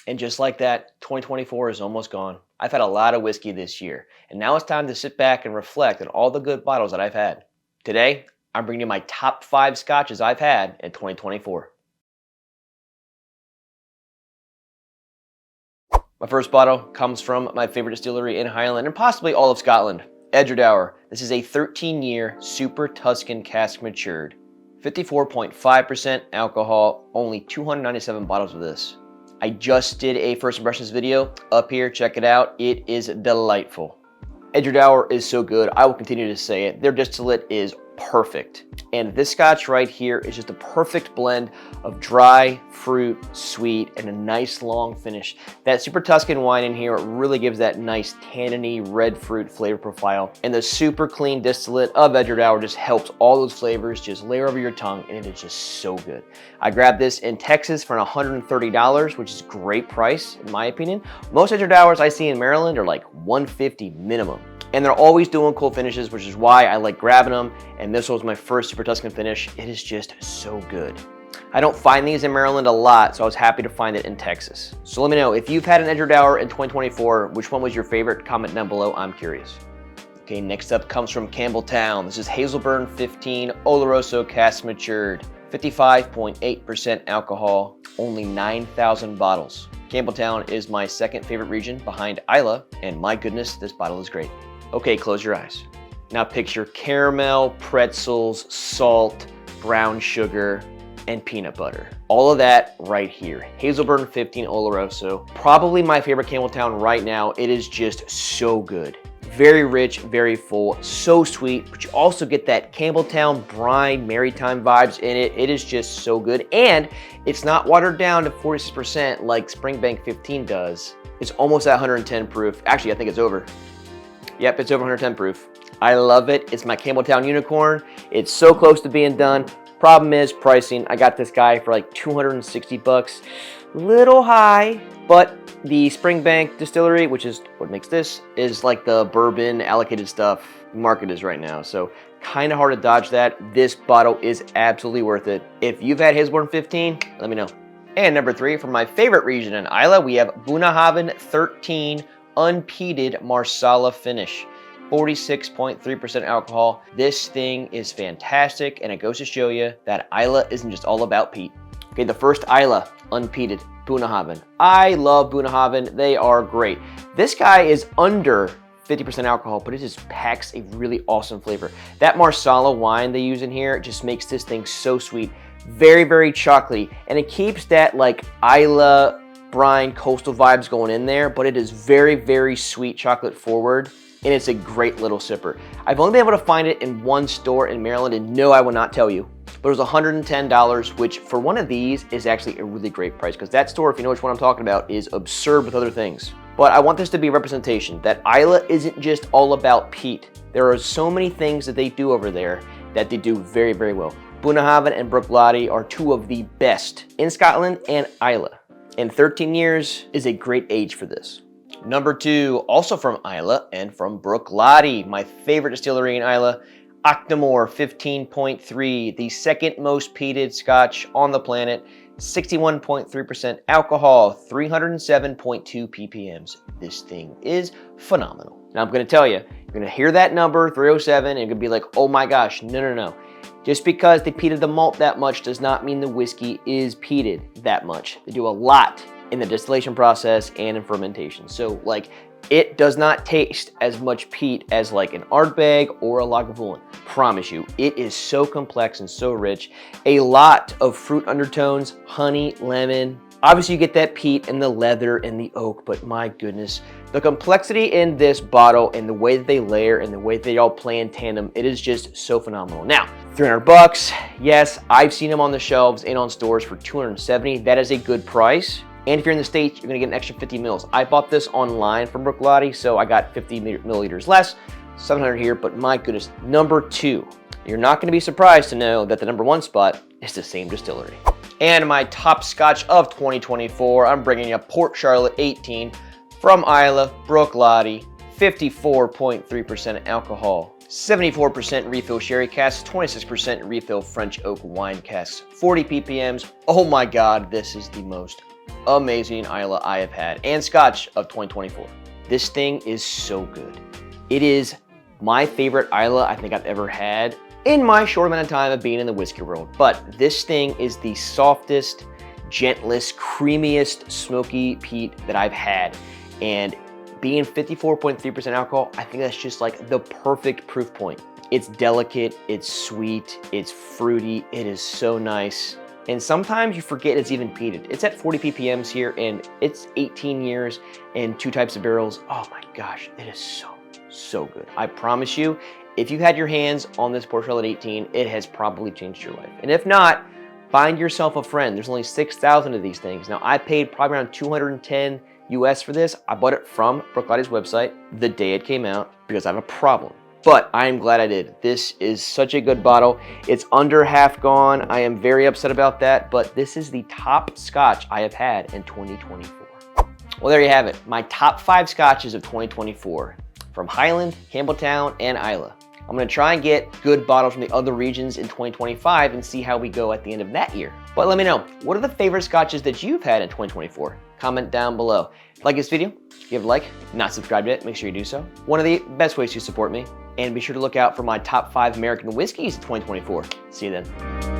And just like that, 2024 is almost gone. I've had a lot of whiskey this year, and now it's time to sit back and reflect on all the good bottles that I've had. Today, I'm bringing you my top 5 scotches I've had in 2024. My first bottle comes from my favorite distillery in Highland and possibly all of Scotland, Edradour. This is a 13-year Super Tuscan cask matured. 54.5% alcohol, only 297 bottles of this. I just did a first impressions video up here. Check it out. It is delightful. Edradour is so good. I will continue to say it. Their distillate is perfect. And this scotch right here is just a perfect blend of dry, fruit, sweet, and a nice long finish. That Super Tuscan wine in here really gives that nice tanniny red fruit flavor profile. And the super clean distillate of Edradour just helps all those flavors just layer over your tongue, and it is just so good. I grabbed this in Texas for $130, which is a great price in my opinion. Most Edradours I see in Maryland are like $150 minimum. And they're always doing cool finishes, which is why I like grabbing them. And this was my first Super Tuscan finish. It is just so good. I don't find these in Maryland a lot, so I was happy to find it in Texas. So let me know, if you've had an Edradour in 2024, which one was your favorite? Comment down below, I'm curious. Okay, next up comes from Campbeltown. This is Hazelburn 15 Oloroso cask matured. 55.8% alcohol, only 9,000 bottles. Campbeltown is my second favorite region behind Islay, and my goodness, this bottle is great. Okay, close your eyes. Now picture caramel, pretzels, salt, brown sugar, and peanut butter. All of that right here. Hazelburn 15 Oloroso. Probably my favorite Campbeltown right now. It is just so good. Very rich, very full, so sweet, but you also get that Campbeltown brine, maritime vibes in it. It is just so good, and it's not watered down to 46% like Springbank 15 does. It's almost at 110 proof. Actually, I think it's over. Yep, it's over 110 proof. I love it. It's my Campbeltown unicorn. It's so close to being done. Problem is pricing. I got this guy for like 260 bucks. Little high, but the Springbank distillery, which is what makes this, is like the bourbon allocated stuff market is right now. So kind of hard to dodge that. This bottle is absolutely worth it. If you've had Hazelburn 15, let me know. And number 3, from my favorite region in Islay, we have Bunnahabhain 13 unpeated Marsala finish. 46.3% alcohol. This thing is fantastic, and it goes to show you that Islay isn't just all about peat. Okay, the first Islay unpeated, Bunnahabhain. I love Bunnahabhain. They are great. This guy is under 50% alcohol, but it just packs a really awesome flavor. That Marsala wine they use in here just makes this thing so sweet. Very, very chocolatey, and it keeps that like Islay brine coastal vibes going in there, but it is very, very sweet chocolate forward, and it's a great little sipper. I've only been able to find it in one store in Maryland, and no, I will not tell you, but it was $110, which for one of these is actually a really great price, because that store, if you know which one I'm talking about, is absurd with other things. But I want this to be a representation that Islay isn't just all about peat. There are so many things that they do over there that they do very, very well. Bunnahabhain and Bruichladdich are two of the best in Scotland and Islay. And 13 years is a great age for this. Number 2, also from Islay and from Bruichladdich, my favorite distillery in Islay, Octomore 15.3, the second most peated scotch on the planet, 61.3% alcohol, 307.2 ppms. This thing is phenomenal. Now I'm going to tell you, you're going to hear that number, 307, and you're going to be like, oh my gosh, no. Just because they peated the malt that much does not mean the whiskey is peated that much. They do a lot in the distillation process and in fermentation. So like, it does not taste as much peat as like an Ardbeg or a Lagavulin. Promise you, it is so complex and so rich. A lot of fruit undertones, honey, lemon. Obviously you get that peat and the leather and the oak, but my goodness, the complexity in this bottle and the way that they layer and the way that they all play in tandem, it is just so phenomenal. Now, 300 bucks. Yes, I've seen them on the shelves and on stores for 270. That is a good price. And if you're in the States, you're gonna get an extra 50 mils. I bought this online from Bruichladdich, so I got 50 milliliters less, 700 here, but my goodness. Number 2, you're not gonna be surprised to know that the number 1 spot is the same distillery. And my top scotch of 2024, I'm bringing you Port Charlotte 18 from Islay, Bruichladdich, 54.3% alcohol, 74% refill sherry casks, 26% refill French oak wine casks, 40 ppms. Oh my God, this is the most amazing Islay I have had, and Scotch of 2024. This thing is so good. It is my favorite Islay I think I've ever had in my short amount of time of being in the whiskey world. But this thing is the softest, gentlest, creamiest smoky peat that I've had. And being 54.3% alcohol, I think that's just like the perfect proof point. It's delicate, it's sweet, it's fruity, it is so nice. And sometimes you forget it's even peated. It's at 40 ppms here, and it's 18 years and 2 types of barrels. Oh my gosh, it is so good. I promise you, if you had your hands on this Port Charlotte 18, it has probably changed your life. And if not, find yourself a friend. There's only 6,000 of these things. Now, I paid probably around 210 US for this. I bought it from Bruichladdich website the day it came out because I have a problem. But I am glad I did. This is such a good bottle. It's under half gone. I am very upset about that, but this is the top Scotch I have had in 2024. Well, there you have it. My top 5 Scotches of 2024 from Highland, Campbeltown, and Islay. I'm gonna try and get good bottles from the other regions in 2025 and see how we go at the end of that year. But let me know, what are the favorite Scotches that you've had in 2024? Comment down below. Like this video, give it a like. If not subscribed yet, make sure you do so. One of the best ways to support me. And be sure to look out for my top 5 American whiskeys of 2024. See you then.